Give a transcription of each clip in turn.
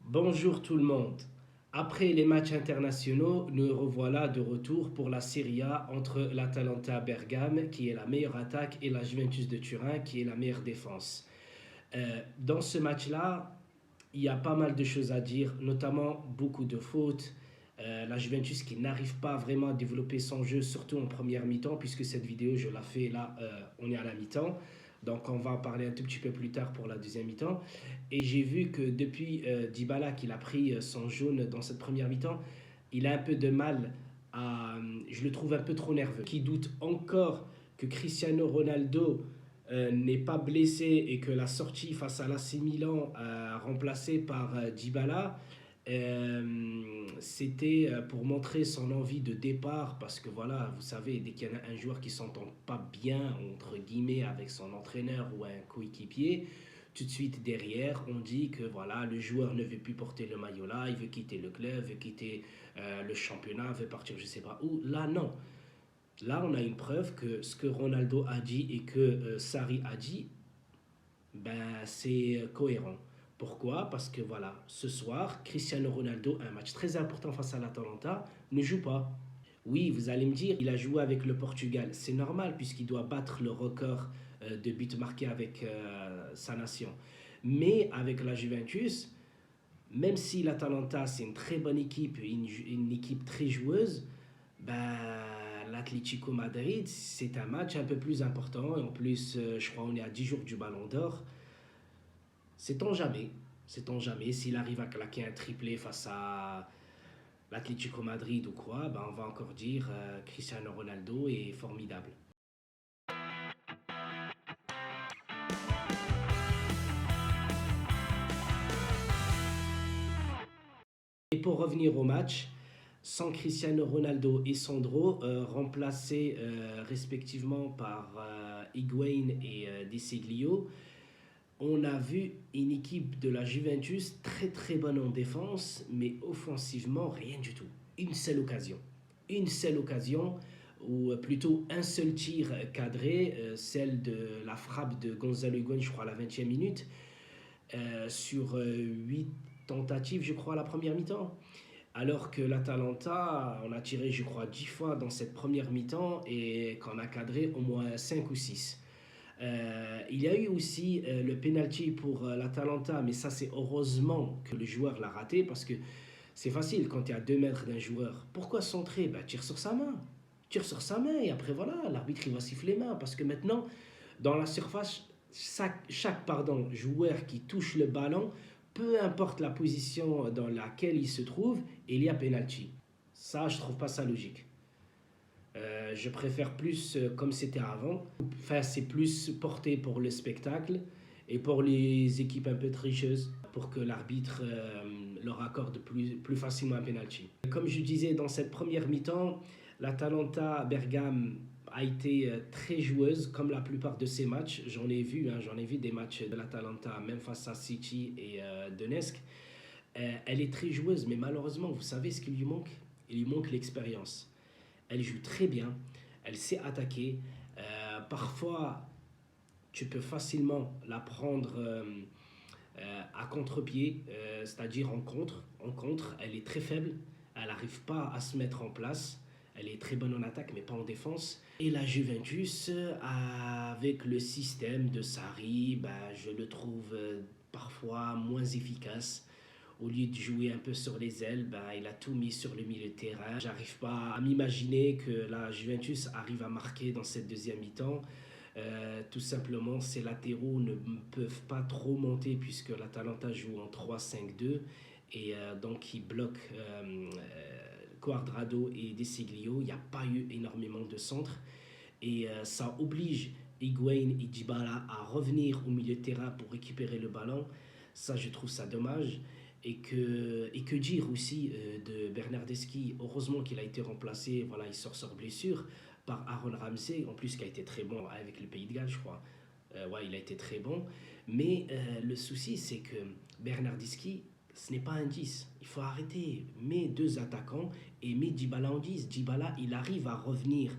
Bonjour tout le monde. Après les matchs internationaux, nous revoilà de retour pour la Serie A entre l'Atalanta Bergame, qui est la meilleure attaque, et la Juventus de Turin, qui est la meilleure défense. Dans ce match-là, il y a pas mal de choses à dire, notamment beaucoup de fautes. La Juventus qui n'arrive pas vraiment à développer son jeu, surtout en première mi-temps, puisque cette vidéo, je la fais là, on est à la mi-temps. Donc on va en parler un tout petit peu plus tard pour la deuxième mi-temps. Et j'ai vu que depuis Dybala qu'il a pris son jaune dans cette première mi-temps, il a un peu de mal à... Je le trouve un peu trop nerveux. Qui doute encore que Cristiano Ronaldo n'est pas blessé et que la sortie face à l'AC Milan remplacée par Dybala, c'était pour montrer son envie de départ parce que voilà, vous savez, dès qu'il y a un joueur qui s'entend pas bien entre guillemets avec son entraîneur ou un coéquipier, tout de suite derrière, on dit que voilà, le joueur ne veut plus porter le maillot là, il veut quitter le club, veut quitter le championnat, veut partir je sais pas où. Là, non. Là, on a une preuve que ce que Ronaldo a dit et que Sarri a dit, ben, c'est cohérent. Pourquoi? Parce que voilà, ce soir, Cristiano Ronaldo, un match très important face à l'Atalanta, ne joue pas. Oui, vous allez me dire, il a joué avec le Portugal. C'est normal puisqu'il doit battre le record de buts marqués avec sa nation. Mais avec la Juventus, même si l'Atalanta c'est une très bonne équipe, une équipe très joueuse, ben, l'Atlético Madrid c'est un match un peu plus important. Et en plus, je crois on est à 10 jours du Ballon d'Or. Sait-on jamais, sait-on jamais, s'il arrive à claquer un triplé face à l'Atlético Madrid ou quoi, ben on va encore dire Cristiano Ronaldo est formidable. Et pour revenir au match, sans Cristiano Ronaldo et Sandro, remplacés respectivement par Higuain et De Seglio, on a vu une équipe de la Juventus très très bonne en défense, mais offensivement rien du tout. Une seule occasion. Une seule occasion, ou plutôt un seul tir cadré, celle de la frappe de Gonzalo Higuain, je crois, à la 20e minute, sur 8 tentatives, je crois, à la première mi-temps. Alors que l'Atalanta, on a tiré, je crois, 10 fois dans cette première mi-temps et qu'on a cadré au moins 5 ou 6. Il y a eu aussi le penalty pour l'Atalanta, mais ça c'est heureusement que le joueur l'a raté parce que c'est facile quand tu es à 2 mètres d'un joueur. Pourquoi centrer? Bah, tire sur sa main. Tire sur sa main et après voilà, l'arbitre il va siffler main parce que maintenant, dans la surface, chaque joueur qui touche le ballon, peu importe la position dans laquelle il se trouve, il y a penalty. Ça, je trouve pas ça logique. Je préfère plus comme c'était avant. Enfin, c'est plus porté pour le spectacle et pour les équipes un peu tricheuses pour que l'arbitre leur accorde plus facilement un penalty. Comme je disais, dans cette première mi-temps, l'Atalanta Bergame a été très joueuse comme la plupart de ses matchs. J'en ai vu, hein, j'en ai vu des matchs de l'Atalanta, même face à City et Donetsk. Elle est très joueuse, mais malheureusement, vous savez ce qu'il lui manque? Il lui manque l'expérience. Elle joue très bien, elle sait attaquer. Parfois, tu peux facilement la prendre à contre-pied, c'est-à-dire en contre. Elle est très faible, elle n'arrive pas à se mettre en place. Elle est très bonne en attaque, mais pas en défense. Et la Juventus, avec le système de Sarri, bah, je le trouve parfois moins efficace. Au lieu de jouer un peu sur les ailes, bah, il a tout mis sur le milieu de terrain. J'arrive pas à m'imaginer que la Juventus arrive à marquer dans cette deuxième mi-temps. Tout simplement, ces latéraux ne peuvent pas trop monter puisque l'Atalanta joue en 3-5-2 et donc ils bloquent Quadrado et Desiglio. Il n'y a pas eu énormément de centres et ça oblige Higuain et Dybala à revenir au milieu de terrain pour récupérer le ballon. Ça, je trouve ça dommage. Et que dire aussi de Bernardeschi. Heureusement qu'il a été remplacé, voilà, il sort sur blessure par Aaron Ramsey, en plus qui a été très bon avec le Pays de Galles, je crois. Ouais, il a été très bon. Mais le souci, c'est que Bernardeschi, ce n'est pas un 10. Il faut arrêter. Mets deux attaquants et mets Dybala en 10. Dybala, il arrive à revenir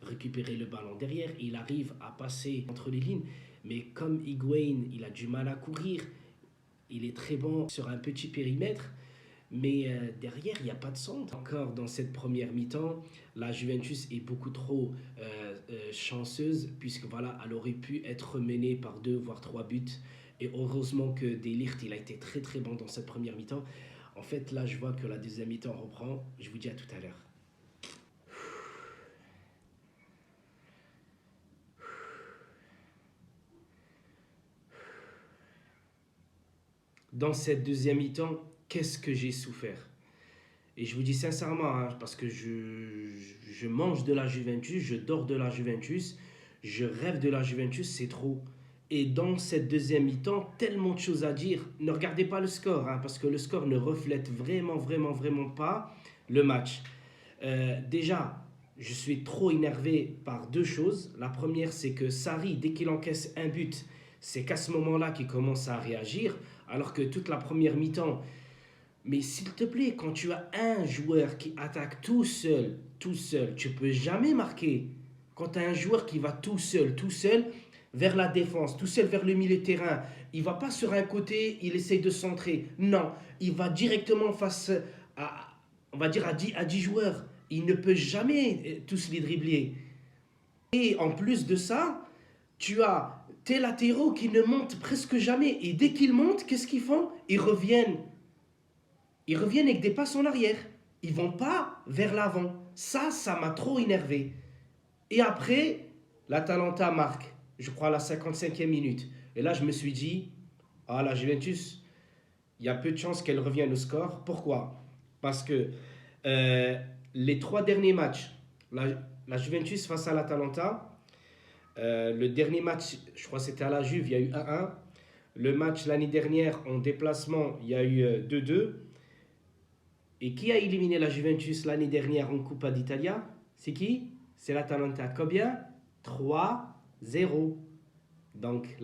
récupérer le ballon derrière, il arrive à passer entre les lignes. Mais comme Higuain, il a du mal à courir, Il est très bon sur un petit périmètre, mais derrière, il n'y a pas de centre. Encore dans cette première mi-temps, la Juventus est beaucoup trop chanceuse, puisque voilà, elle aurait pu être menée par 2 voire 3 buts. Et heureusement que De Ligt, il a été très très bon dans cette première mi-temps. En fait, là, je vois que la deuxième mi-temps reprend. Je vous dis à tout à l'heure. Dans cette deuxième mi-temps, qu'est-ce que j'ai souffert? Et je vous dis sincèrement, hein, parce que je mange de la Juventus, je dors de la Juventus, je rêve de la Juventus, c'est trop. Et dans cette deuxième mi-temps, tellement de choses à dire. Ne regardez pas le score, hein, parce que le score ne reflète vraiment, vraiment, vraiment pas le match. Déjà, je suis trop énervé par 2 choses. La première, c'est que Sarri, dès qu'il encaisse un but, c'est qu'à ce moment-là qu'il commence à réagir, alors que toute la première mi-temps, mais s'il te plaît, quand tu as un joueur qui attaque tout seul, tu peux jamais marquer. Quand tu as un joueur qui va tout seul, vers la défense, tout seul vers le milieu de terrain, il va pas sur un côté, il essaye de centrer. Non, il va directement face à, on va dire à 10 joueurs. Il ne peut jamais tous les dribbler. Et en plus de ça, tu as tes latéraux qui ne montent presque jamais. Et dès qu'ils montent, qu'est-ce qu'ils font? Ils reviennent avec des passes en arrière. Ils vont pas vers l'avant. Ça m'a trop énervé. Et après, l'Atalanta marque, je crois, à la 55e minute. Et là, je me suis dit, ah, la Juventus, il y a peu de chances qu'elle revienne au score. Pourquoi? Parce que les 3 derniers matchs, la Juventus face à l'Atalanta, le dernier match, je crois que c'était à la Juve, il y a eu 1-1. Le match l'année dernière, en déplacement, il y a eu 2-2. Et qui a éliminé la Juventus l'année dernière en Coppa d'Italia? C'est qui? C'est l'Atalanta. Combien? 3-0. Donc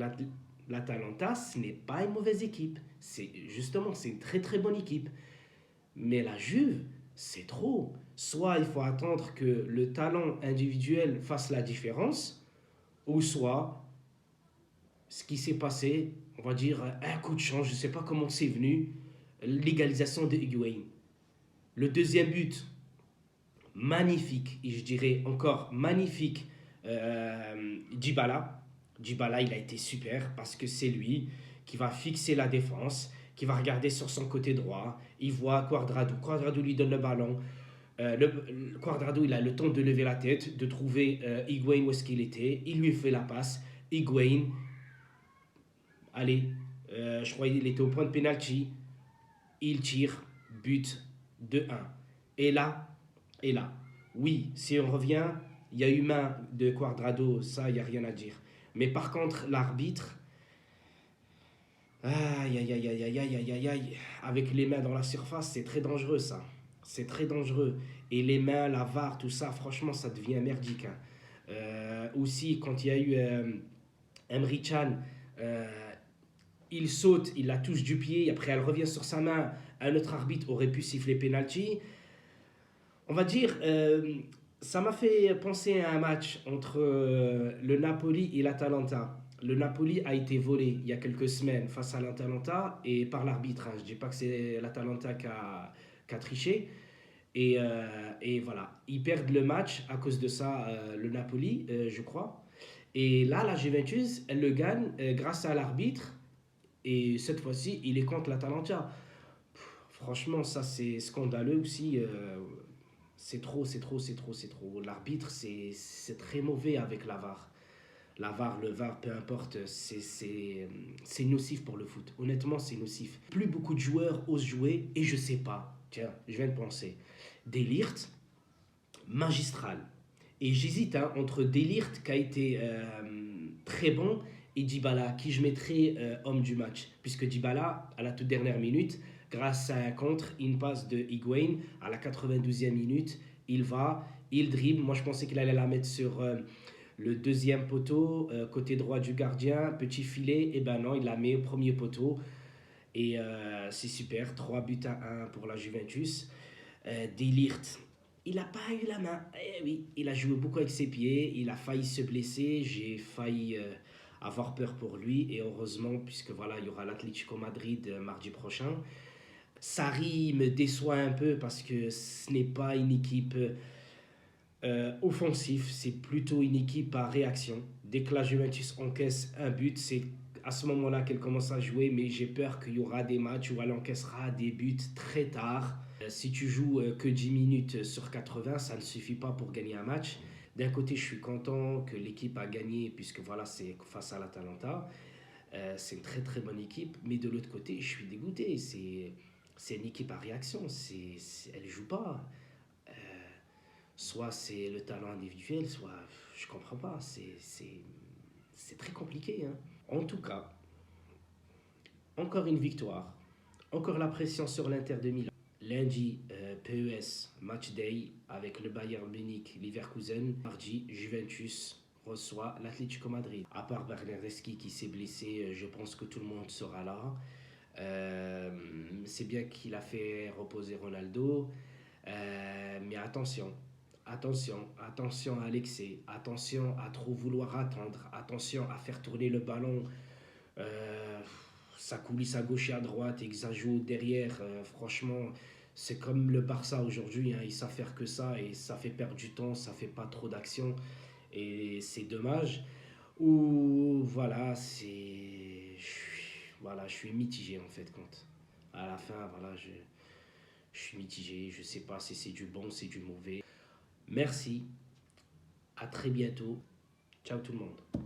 l'Atalanta, ce n'est pas une mauvaise équipe. C'est une très très bonne équipe. Mais la Juve, c'est trop. Soit il faut attendre que le talent individuel fasse la différence, ou soit ce qui s'est passé, on va dire un coup de chance, je ne sais pas comment c'est venu, l'égalisation de Higuain. Le deuxième but, magnifique, et je dirais encore magnifique, Dybala. Dybala, il a été super parce que c'est lui qui va fixer la défense, qui va regarder sur son côté droit. Il voit Cuadrado. Cuadrado lui donne le ballon. Cuadrado, il a le temps de lever la tête, de trouver Higuain où est-ce qu'il était. Il lui fait la passe. Higuain, allez, je crois qu'il était au point de pénalty. Il tire, but 2-1. Et là, et là, oui, si on revient, il y a eu main de Cuadrado, ça, il n'y a rien à dire. Mais par contre, l'arbitre, aïe, aïe, aïe, aïe, aïe, aïe, aïe, aïe, aïe, avec les mains dans la surface, c'est très dangereux, ça. C'est très dangereux. Et les mains, la VAR, tout ça, franchement, ça devient merdique, hein. Aussi, quand il y a eu Emre Can, euh, il saute, il la touche du pied, après elle revient sur sa main, un autre arbitre aurait pu siffler penalty. On va dire, ça m'a fait penser à un match entre le Napoli et l'Atalanta. Le Napoli a été volé il y a quelques semaines face à l'Atalanta et par l'arbitre, hein. Je ne dis pas que c'est l'Atalanta qui a triché. Et voilà, ils perdent le match à cause de ça, le Napoli, je crois. Et là, la Juventus, elle le gagne grâce à l'arbitre. Et cette fois-ci, il est contre l'Atalanta. Franchement, ça c'est scandaleux aussi. C'est trop, c'est trop, c'est trop, c'est trop. L'arbitre, c'est très mauvais avec la VAR. La VAR, le VAR, peu importe, c'est nocif pour le foot. Honnêtement, c'est nocif. Plus beaucoup de joueurs osent jouer et je sais pas. Tiens, je viens de penser. De Ligt, magistral. Et j'hésite hein, entre De Ligt qui a été très bon et Dybala, qui je mettrais homme du match. Puisque Dybala, à la toute dernière minute, grâce à un contre, une passe de Higuain, à la 92e minute, il dribble. Moi, je pensais qu'il allait la mettre sur le deuxième poteau, côté droit du gardien, petit filet. Et ben non, il la met au premier poteau. Et c'est super, 3 buts à 1 pour la Juventus. De Ligt, il n'a pas eu la main. Eh oui, il a joué beaucoup avec ses pieds, il a failli se blesser, j'ai failli avoir peur pour lui. Et heureusement, puisque voilà, il y aura l'Atlético Madrid mardi prochain. Sarri me déçoit un peu parce que ce n'est pas une équipe offensive, c'est plutôt une équipe à réaction. Dès que la Juventus encaisse un but, c'est à ce moment-là qu'elle commence à jouer, mais j'ai peur qu'il y aura des matchs où elle encaissera des buts très tard. Si tu joues que 10 minutes sur 80, ça ne suffit pas pour gagner un match. D'un côté, je suis content que l'équipe a gagné, puisque voilà, c'est face à l'Atalanta. C'est une très très bonne équipe, mais de l'autre côté, je suis dégoûté. C'est une équipe à réaction, elle joue pas. Euh, Soit c'est le talent individuel, soit je comprends pas. C'est très compliqué, hein. En tout cas, encore une victoire, encore la pression sur l'Inter de Milan. Lundi, PES, match day avec le Bayern Munich, Leverkusen. Mardi, Juventus reçoit l'Atlético Madrid. À part Bernardeschi qui s'est blessé, je pense que tout le monde sera là. C'est bien qu'il a fait reposer Ronaldo, mais attention à l'excès, attention à trop vouloir attendre, attention à faire tourner le ballon, euh, ça coulisse à gauche et à droite et que ça joue derrière. Franchement, c'est comme le Barça aujourd'hui, hein, ils savent faire que ça et ça fait perdre du temps, ça fait pas trop d'action et c'est dommage. Ou voilà, voilà, je suis mitigé en fait quand à la fin, voilà, je suis mitigé, je sais pas si c'est du bon, c'est du mauvais. Merci, à très bientôt. Ciao tout le monde.